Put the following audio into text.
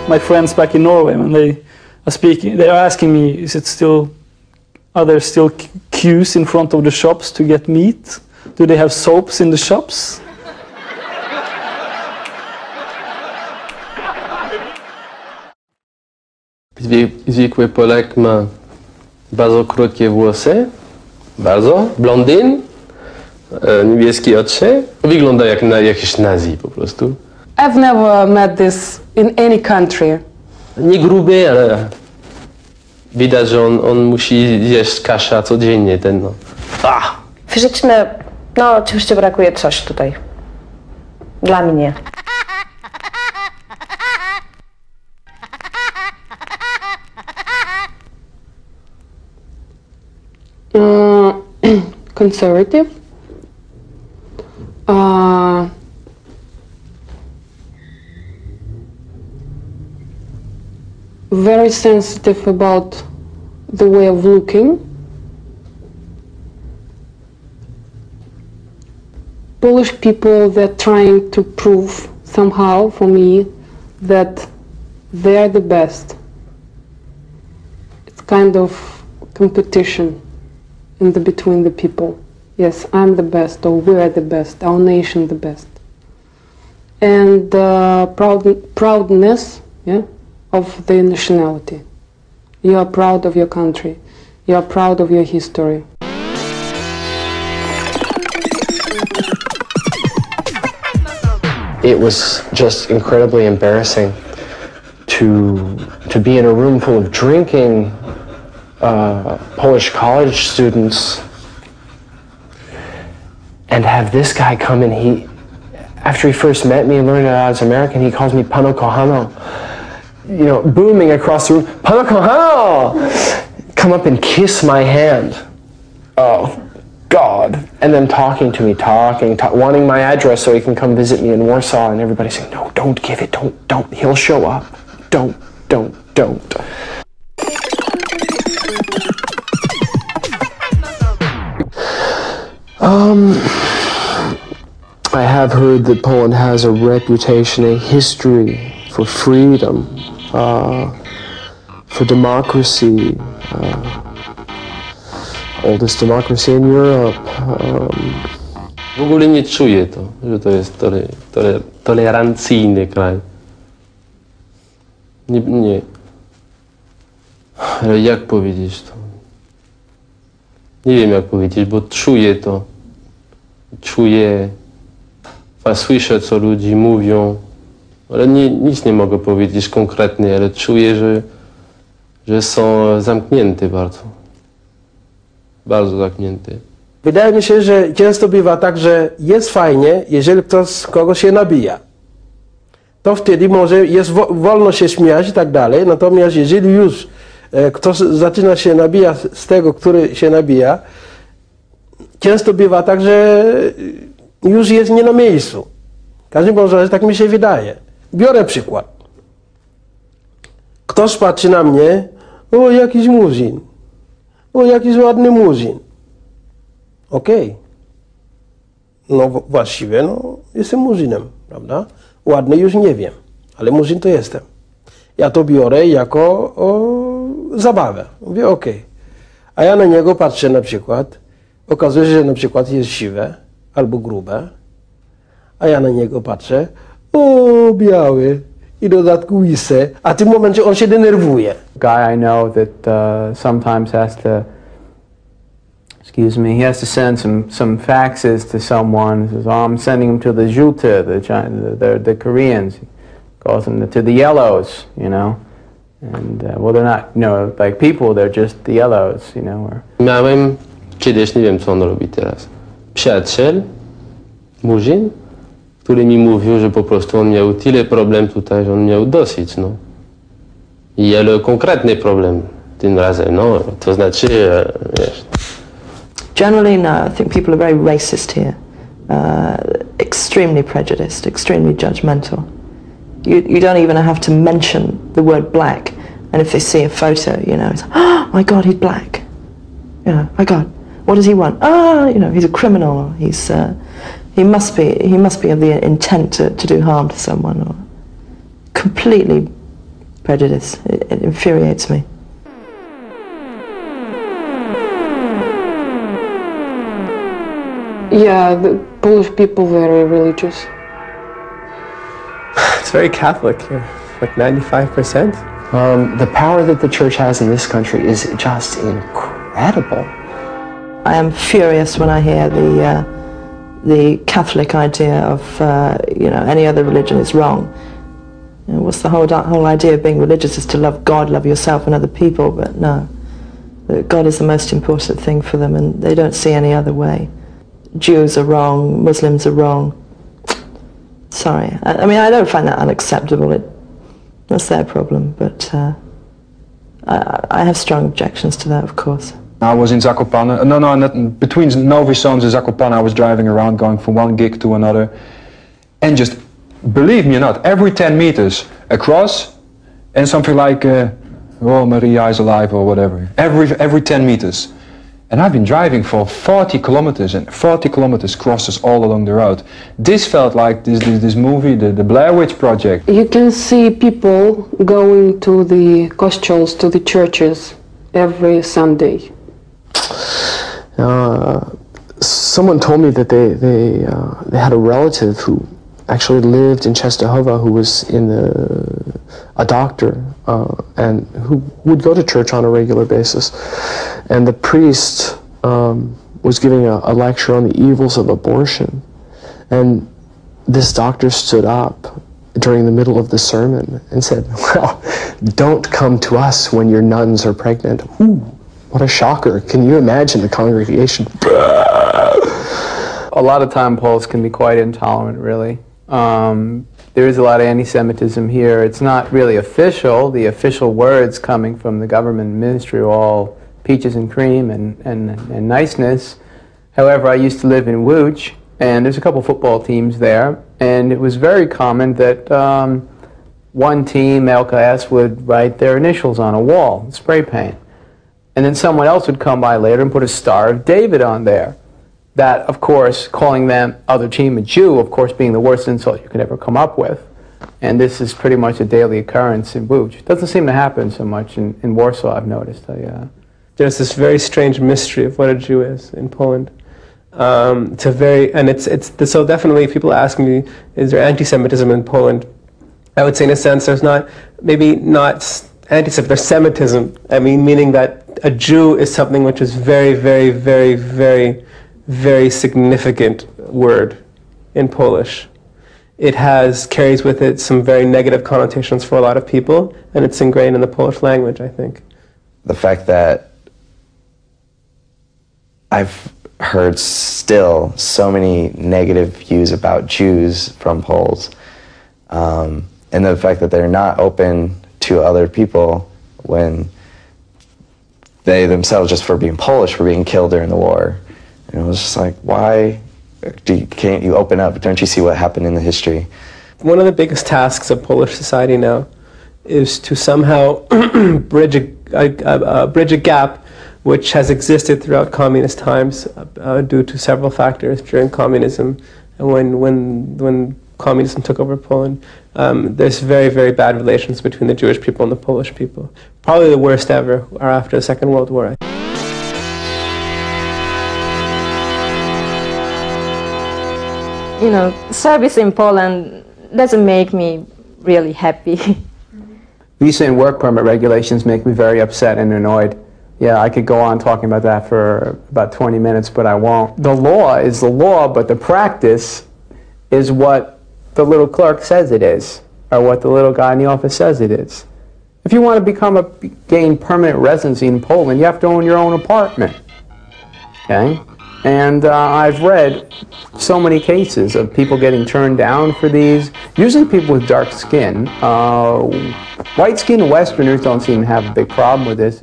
my friends back in Norway when they are speaking. They are asking me, are there still queues in front of the shops to get meat? Do they have soaps in the shops? Zwykły Polak ma bardzo krótkie włosy, blondyn, niebieskie oczy. Wygląda jak na jakiś nazi po prostu. I've never met this in any country. Nie gruby, ale widać, że on musi jeść kaszę codziennie, ten no. Fizyczne, no oczywiście brakuje coś tutaj. Dla mnie. Conservative. Very sensitive about the way of looking. Polish people, they're trying to prove somehow for me that they're the best. It's kind of competition between the people. Yes, I'm the best, or we're the best, our nation the best. And proudness, yeah, of the nationality. You are proud of your country. You are proud of your history. It was just incredibly embarrassing to be in a room full of drinking Polish college students and have this guy come in. After he first met me and learned that I was American, he calls me Pano Kohano. You know, booming across the room, Pano Kohano! Come up and kiss my hand. Oh, God. And then talking to me, wanting my address so he can come visit me in Warsaw, and everybody saying, no, don't give it, don't, he'll show up. Don't. I have heard that Poland has a reputation, a history for freedom, for democracy, oldest democracy in Europe. W ogóle nie czuję to, że to jest tolerancyjny kraj. Nie. Ale jak powiedzieć to? Nie wiem jak powiedzieć, bo czuję to. Słyszę co ludzie mówią, ale nic nie mogę powiedzieć konkretnie, ale czuję, że są zamknięte bardzo. Bardzo zamknięte. Wydaje mi się, że często bywa tak, że jest fajnie, jeżeli ktoś z kogoś się nabija. To wtedy może jest wolno się śmiać i tak dalej, natomiast jeżeli już ktoś zaczyna się nabijać z tego, który się nabija, często bywa tak, że już jest nie na miejscu. W każdym razie tak mi się wydaje. Biorę przykład. Ktoś patrzy na mnie, o jakiś murzyn, o jakiś ładny murzyn. Okej. No właściwie, no jestem murzynem, prawda? Ładny już nie wiem, ale murzyn to jestem. Ja to biorę jako zabawę. Mówię okej. A ja na niego patrzę na przykład, okazuje się, że na przykład jest siwe albo grube, a ja na niego patrzę, o biały i dodatku łyse, a w tym momencie on się denerwuje. Guy I know that sometimes has to, he has to send some faxes to someone. He says, oh, I'm sending them to the Juta, the Koreans. He calls them to the yellows, you know. And well, they're not, you know, like people, they're just the yellows, you know. Miałem kiedyś, nie wiem co on robi teraz, przyjaciel, murzyn, który mi mówił, że po prostu on miał tyle problem tutaj, że on miał dosyć, no. I ale konkretny problem tym razem, no, to znaczy, wiesz. Generally, no, I think people are very racist here, extremely prejudiced, extremely judgmental. You don't even have to mention the word black, and if they see a photo, you know, it's, oh my God, he's black. You know, my God, what does he want? Ah, you know, he's a criminal. He's he must be of the intent to do harm to someone, or completely prejudice. It infuriates me. Yeah, the Polish people very religious. It's very Catholic here, like 95%. The power that the church has in this country is just incredible. I am furious when I hear the Catholic idea of any other religion is wrong. You know, what's the whole idea of being religious is to love God, love yourself and other people, but no. God is the most important thing for them and they don't see any other way. Jews are wrong, Muslims are wrong. Sorry. I mean, I don't find that unacceptable. That's their problem, but I have strong objections to that, of course. I was in Zakopane, not between Novi Sad and Zakopane. I was driving around, going from one gig to another, and just, believe me or not, every 10 meters across, and something like, oh, Maria is alive or whatever, every 10 meters. And I've been driving for 40 kilometers, and 40 kilometers crosses all along the road. This felt like this movie, the Blair Witch Project. You can see people going to the kościołs, to the churches, every Sunday. Someone told me that they had a relative who actually lived in Częstochowa who was a doctor and who would go to church on a regular basis. And the priest was giving a lecture on the evils of abortion. And this doctor stood up during the middle of the sermon and said, well, don't come to us when your nuns are pregnant. Ooh, what a shocker. Can you imagine the congregation? A lot of time Poles can be quite intolerant, really. There is a lot of anti-Semitism here. It's not really official. The official words coming from the government ministry are all peaches and cream and niceness. However, I used to live in Łódź, and there's a couple football teams there, and it was very common that one team, LKS, would write their initials on a wall, spray paint. And then someone else would come by later and put a Star of David on there. That, of course, calling them other team a Jew, of course, being the worst insult you could ever come up with. And this is pretty much a daily occurrence in Łódź. It doesn't seem to happen so much in Warsaw, I've noticed. There's this very strange mystery of what a Jew is in Poland. So definitely people ask me, is there anti-Semitism in Poland? I would say in a sense there's not anti-Semitism, there's Semitism. I mean, meaning that a Jew is something which is very, very, very, very, very significant word in Polish. It carries with it some very negative connotations for a lot of people, and it's ingrained in the Polish language, I think. The fact that I've heard still so many negative views about Jews from Poles, and the fact that they're not open to other people when they themselves, just for being Polish, were being killed during the war. And it was just like, why can't you open up? Don't you see what happened in the history? One of the biggest tasks of Polish society now is to somehow bridge a gap which has existed throughout communist times due to several factors during communism. And when communism took over Poland, there's very, very bad relations between the Jewish people and the Polish people. Probably the worst ever are after the Second World War. You know, service in Poland doesn't make me really happy. Visa and work permit regulations make me very upset and annoyed. Yeah, I could go on talking about that for about 20 minutes, but I won't. The law is the law, but the practice is what the little clerk says it is, or what the little guy in the office says it is. If you want to gain permanent residency in Poland, you have to own your own apartment. Okay? And I've read so many cases of people getting turned down for these, usually people with dark skin. White-skinned Westerners don't seem to have a big problem with this.